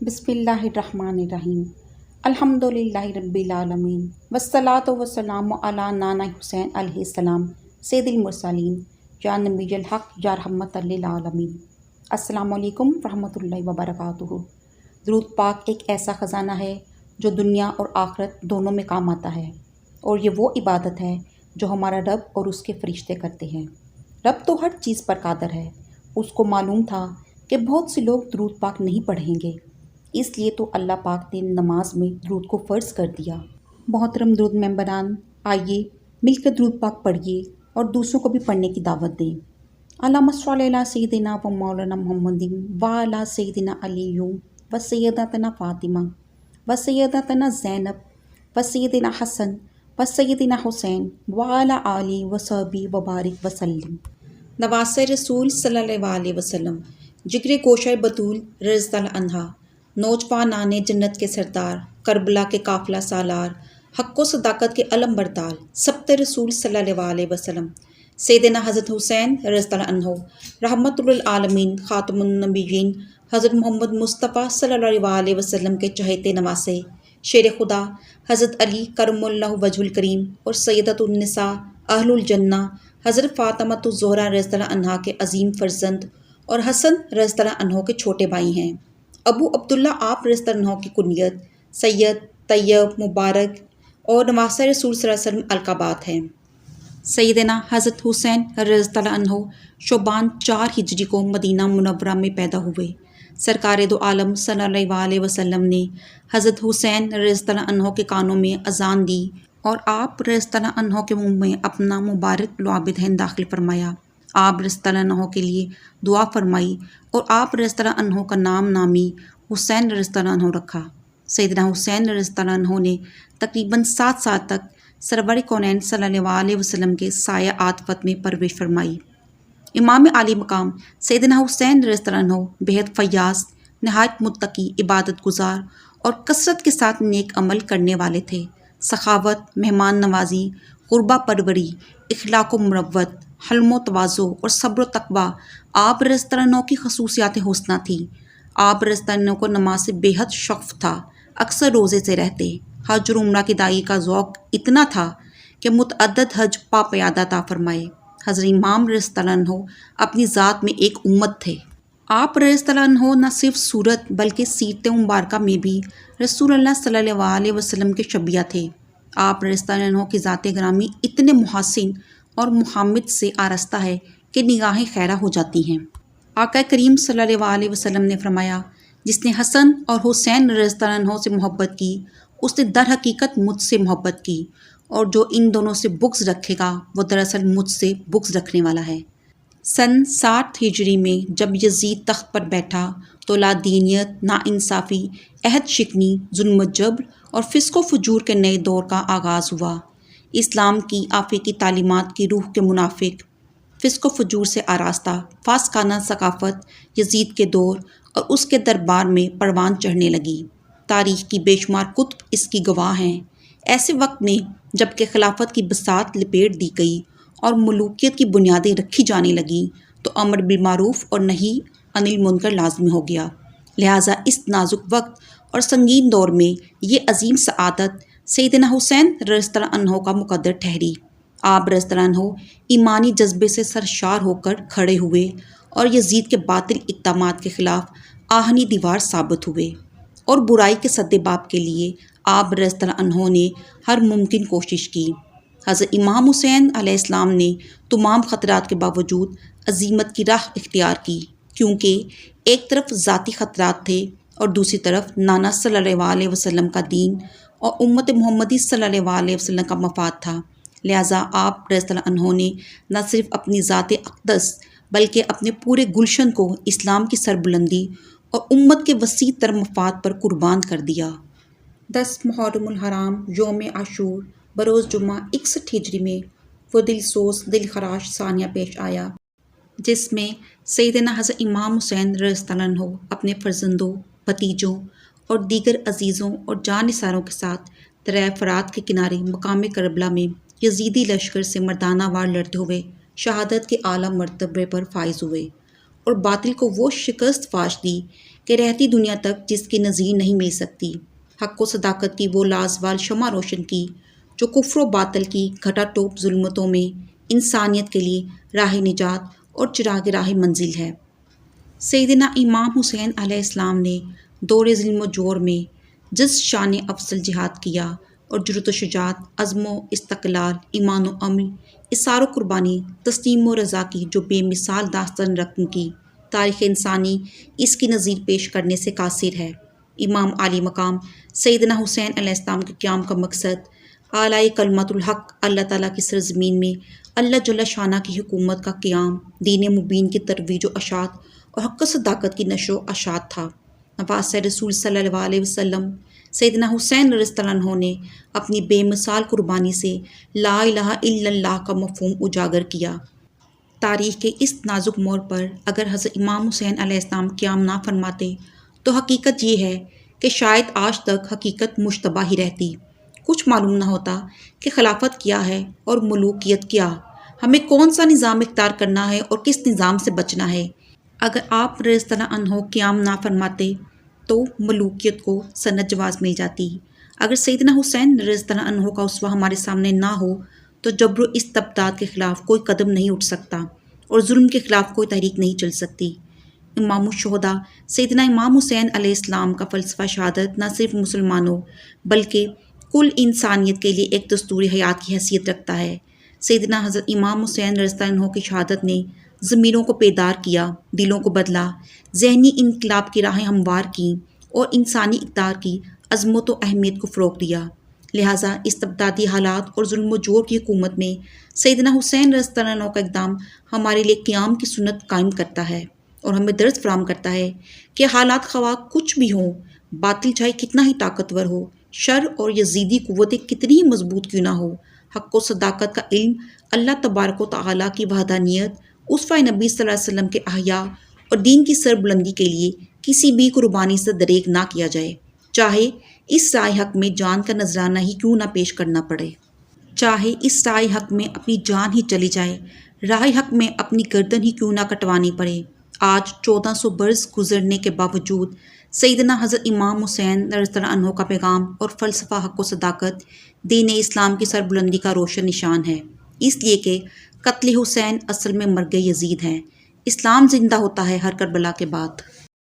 बिस्मिल्लाहिर्रहमानिर्रहीम। अल्हम्दुलिल्लाहि रब्बिल आलमीन वस्सलातु वस्सलामु अला नाना हुसैन अलैहिस्सलाम सैयदिल मुरसलीन या नबिय्युल हक़ या रहमतल लिल आलमीन। अस्सलामु अलैकुम रहमतुल्लाहि व बरकातुहू। दुरूद पाक एक ऐसा ख़जाना है जो दुनिया और आखिरत दोनों में काम आता है, और ये वो इबादत है जो हमारा रब और उसके फरिश्ते करते हैं। रब तो हर चीज़ पर कादर है। उसको मालूम था कि बहुत से लोग दुरूद पाक नहीं पढ़ेंगे, इसलिए तो अल्लाह पाक ने नमाज में दुरूद को फ़र्ज़ कर दिया। मोहतरम दुरूद मेंबरान, आइए मिलकर दुरूद पाक पढ़िए और दूसरों को भी पढ़ने की दावत दें। अल्लाहुम्मा सल्लि अला सय्यिदिना व मौलाना मुहम्मदिन व अला सय्यिदिना अली व सय्यदातना फ़ातिमा व सय्यदातना ज़ैनब व सय्यदिना हसन व सय्यदिना हुसैन व अला आलि व सहबी व बारिक वसल्लम। नवासे रसूल सल्लल्लाहु अलैहि वसल्लम, जिक्र गोशर बतूल रज़ियल्लाहु अन्हा, नौजवानाने जन्नत के सरदार, करबला के काफ़िला सालार, हक़ व सदाकत के अलम बरदार, सब्त रसूल सल्लल्लाहु अलैहि वसल्लम, सैयदना हज़रत हुसैन रज़ियल्लाहु अन्हु, रहमतुल लिल आलमीन, ख़ातमुन नबिय्यीन, हज़रत मोहम्मद मुस्तफ़ा सल्लल्लाहु अलैहि वसल्लम के चहेते नवासे, शेर खुदा हज़रत अली करमुल्लाहु वजहुल करीम और सैयदतुन निसा अहलुल जन्ना हज़रत फ़ातिमातुज़ ज़ोहरा रज़ियल्लाहु अन्हा के अज़ीम फ़र्जंद और हसन रज़ियल्लाहु अन्हु के छोटे भाई हैं। अबू अब्दुल्ला आप रज़ियल्लाहु अन्हु की कुनियत सैयद, तैयब, मुबारक और नवासा रसूल सल्लल्लाहु अलैहि वसल्लम अलक़ाबात हैं। सैयदना हज़रत हुसैन रज़ियल्लाहु अन्हु शोबान 4 हिजरी को मदीना मुनव्वरा में पैदा हुए। सरकार दो आलम सल्लल्लाहु अलैहि वसल्लम ने हज़रत हुसैन रज़ियल्लाहु अन्हु के कानों में अज़ान दी और आप रज़ियल्लाहु अन्हु के मुंह में अपना मुबारक लुआब दहन दाखिल फरमाया। आप रज़ियल्लाहु अन्हु के लिए दुआ फरमाई और आप रज़ियल्लाहु अन्हु का नामी हुसैन रज़ियल्लाहु अन्हु रखा। सैयदना हुसैन रज़ियल्लाहु अन्हु ने तकरीबन 7 साल तक सरवर कौनैन सल्लल्लाहु अलैहि वसल्लम के साया आतफत में परवरिश फरमाई। इमाम आली मकाम सैयदना हुसैन रज़ियल्लाहु अन्हु बेहद फ़याज़, नहायत मुत्तकी, इबादत गुजार और कसरत के साथ नेक अमल करने वाले थे। सखावत, मेहमान नवाजी, क़ुरबा परवरी, इखलाक़ व मुरव्वत, हल्म व तवाज़ु और सब्र व तक़वा आप रज़ियल्लाहु अन्हु की ख़ुसूसियात हुस्ना थी। आप रज़ियल्लाहु अन्हु को नमाज से बेहद शौक़ था, अक्सर रोज़े से रहते। हज और उम्रा की दाई का ज़ौक़ इतना था कि मुतअद्दिद हज पा प्यादा ता फरमाए। हज़रत इमाम रज़ियल्लाहु अन्हु अपनी ज़ात में एक उम्मत थे। आप रज़ियल्लाहु अन्हु न सिर्फ सूरत बल्कि सीरत मुबारका में भी रसूलुल्लाह सल्लल्लाहु अलैहि वसल्लम के शबिया थे। आप रज़ियल्लाहु अन्हु की ज़ात ग्रामी इतने मुहसिन और मुहम्मद से आरस्ता है कि निगाहें खैरा हो जाती हैं। आका करीम सल्लल्लाहु अलैहि वसल्लम ने फरमाया, जिसने हसन और हुसैन रज़ियल्लाहु अन्हु से मोहब्बत की उसने दर हकीकत मुझसे मोहब्बत की, और जो इन दोनों से बुग़्ज़ रखेगा वो दरअसल मुझसे बुग़्ज़ रखने वाला है। सन 60 हिजरी में जब यज़ीद तख्त पर बैठा तो लादीनियत, नाइंसाफ़ी, अहद शिकनी, जुल्म जबर और फ़िस्क़ व फ़ुजूर के नए दौर का आगाज़ हुआ। इस्लाम की आफ़ीकी तालीमात की रूह के मुनाफिक, फ़िस्क़ व फ़ुजूर से आरास्ता फ़ासिकाना सकाफ़त यज़ीद के दौर और उसके दरबार में परवान चढ़ने लगी। तारीख़ की बेशुमार कुतुब इसकी गवाह हैं। ऐसे वक्त में जबकि खिलाफत की बसात लपेट दी गई और मलूकियत की बुनियादें रखी जाने लगीं तो अमर बिल मारूफ़ और नही अनिल मुनकर लाज़मी हो गया। लिहाजा इस नाजुक वक्त और संगीन दौर में ये अजीम सआदत सैयदना हुसैन रज़ियल्लाहु अन्हु का मुक़द्दर ठहरी। आप रज़ियल्लाहु अन्हु ईमानी जज्बे से सरशार होकर खड़े हुए और यज़ीद के बातिल इक़दामात के ख़िलाफ़ आहनी दीवार साबित हुए और बुराई के सद्देबाब के लिए आप रज़ियल्लाहु अन्हु ने हर मुमकिन कोशिश की। हज़रत इमाम हुसैन अलैहिस्सलाम ने तमाम ख़तरात के बावजूद अज़ीमत की राह इख्तियार की, क्योंकि एक तरफ ज़ाती ख़तरात थे और दूसरी तरफ नाना सल्लल्लाहु अलैहि वसल्लम का दीन और उम्मत मोहम्मदी सल्लल्लाहु अलैहि वसल्लम का मफाद था। लिहाजा आप रज़ियल्लाहु अन्हु ने न सिर्फ अपनी ज़ात अक़दस बल्कि अपने पूरे गुलशन को इस्लाम की सरबुलंदी और उम्मत के वसी तर मफाद पर कुर्बान कर दिया। 10 मुहर्रमुल हराम योम आशूर बरोज़ जुम्मा 61 हिजरी में वो दिलसोज़ दिलखराश सानिया पेश आया, जिसमें सैयदना हज़रत इमाम हुसैन रज़ियल्लाहु अन्हु अपने फ़र्जंदों, भतीजों और दीगर अजीज़ों और जानिसारों के साथ दरिया फ़रात के किनारे मकाम करबला में यज़ीदी लश्कर से मर्दाना वार लड़ते हुए शहादत के आला मर्तबे पर फाइज़ हुए और बातिल को वो शिकस्त फाश दी کہ رہتی دنیا تک جس کی نظیر نہیں مل سکتی۔ حق و صداقت کی وہ لازوال شمع روشن کی جو کفر و باطل کی گھٹا ٹوپ ظلمتوں میں انسانیت کے لیے راہ نجات اور چراغ راہ منزل ہے۔ سیدنا امام حسین علیہ السلام نے دور ظلم و جور میں جس شان افضل جہاد کیا اور جرأت و شجاعت، عزم و استقلال، ایمان و عمل، اصرار و قربانی، تسلیم و رضا کی جو بے مثال داستان رقم کی، تاریخ انسانی اس کی نظیر پیش کرنے سے قاصر ہے۔ امام عالی مقام سیدنا حسین علیہ السلام کے قیام کا مقصد اعلیٰ کلمت الحق، اللہ تعالیٰ کی سرزمین میں اللہ جل شانہ کی حکومت کا قیام، دین مبین کی ترویج و اشاعت اور حق و صداقت کی نشر و اشاعت تھا۔ نواز رسول صلی اللہ علیہ وسلم سیدنا حسین رضی اللہ عنہ نے اپنی بے مثال قربانی سے لا الہ الا اللہ کا مفہوم اجاگر کیا۔ تاریخ کے اس نازک موڑ پر اگر حضرت امام حسین علیہ السلام قیام نہ فرماتے تو حقیقت یہ ہے کہ شاید آج تک حقیقت مشتبہ ہی رہتی، کچھ معلوم نہ ہوتا کہ خلافت کیا ہے اور ملوکیت کیا، ہمیں کون سا نظام اختیار کرنا ہے اور کس نظام سے بچنا ہے۔ اگر آپ رضی اللہ عنہ قیام نہ فرماتے تو ملوکیت کو سند جواز مل جاتی۔ اگر سیدنا حسین رضی اللہ عنہ کا اسوہ ہمارے سامنے نہ ہو تو جبر و استبداد کے خلاف کوئی قدم نہیں اٹھ سکتا اور ظلم کے خلاف کوئی تحریک نہیں چل سکتی۔ امام الشہداء سیدنا امام حسین علیہ السلام کا فلسفہ شہادت نہ صرف مسلمانوں بلکہ کل انسانیت کے لیے ایک دستور حیات کی حیثیت رکھتا ہے۔ سیدنا حضرت امام حسین رضی اللہ عنہ کی شہادت نے ضمیروں کو بیدار کیا، دلوں کو بدلا، ذہنی انقلاب کی راہیں ہموار کیں اور انسانی اقدار کی عظمت و اہمیت کو فروغ دیا۔ لہٰذا استبدادی حالات اور ظلم و جور کی حکومت میں سیدنا حسین رضی اللہ عنہ کا اقدام ہمارے لیے قیام کی سنت قائم کرتا ہے اور ہمیں درس فراہم کرتا ہے کہ حالات خواہ کچھ بھی ہوں، باطل چاہے کتنا ہی طاقتور ہو، شر اور یزیدی قوتیں کتنی ہی مضبوط کیوں نہ ہو، حق و صداقت کا علم، اللہ تبارک و تعالیٰ کی وحدانیت، اسوہ نبی صلی اللہ علیہ وسلم کے احیاء اور دین کی سربلندی کے لیے کسی بھی قربانی سے دریغ نہ کیا جائے، چاہے اس رائے حق میں جان کا نذرانہ ہی کیوں نہ پیش کرنا پڑے، چاہے اس رائے حق میں اپنی جان ہی چلی جائے، رائے حق میں اپنی گردن ہی کیوں نہ کٹوانی پڑے۔ آج 1400 برس گزرنے کے باوجود سیدنا حضرت امام حسین رضی اللہ عنہ کا پیغام اور فلسفہ حق و صداقت دین اسلام کی سربلندی کا روشن نشان ہے، اس لیے کہ قتل حسین اصل میں مرگ یزید ہے۔ اسلام زندہ ہوتا ہے ہر کربلا کے بعد۔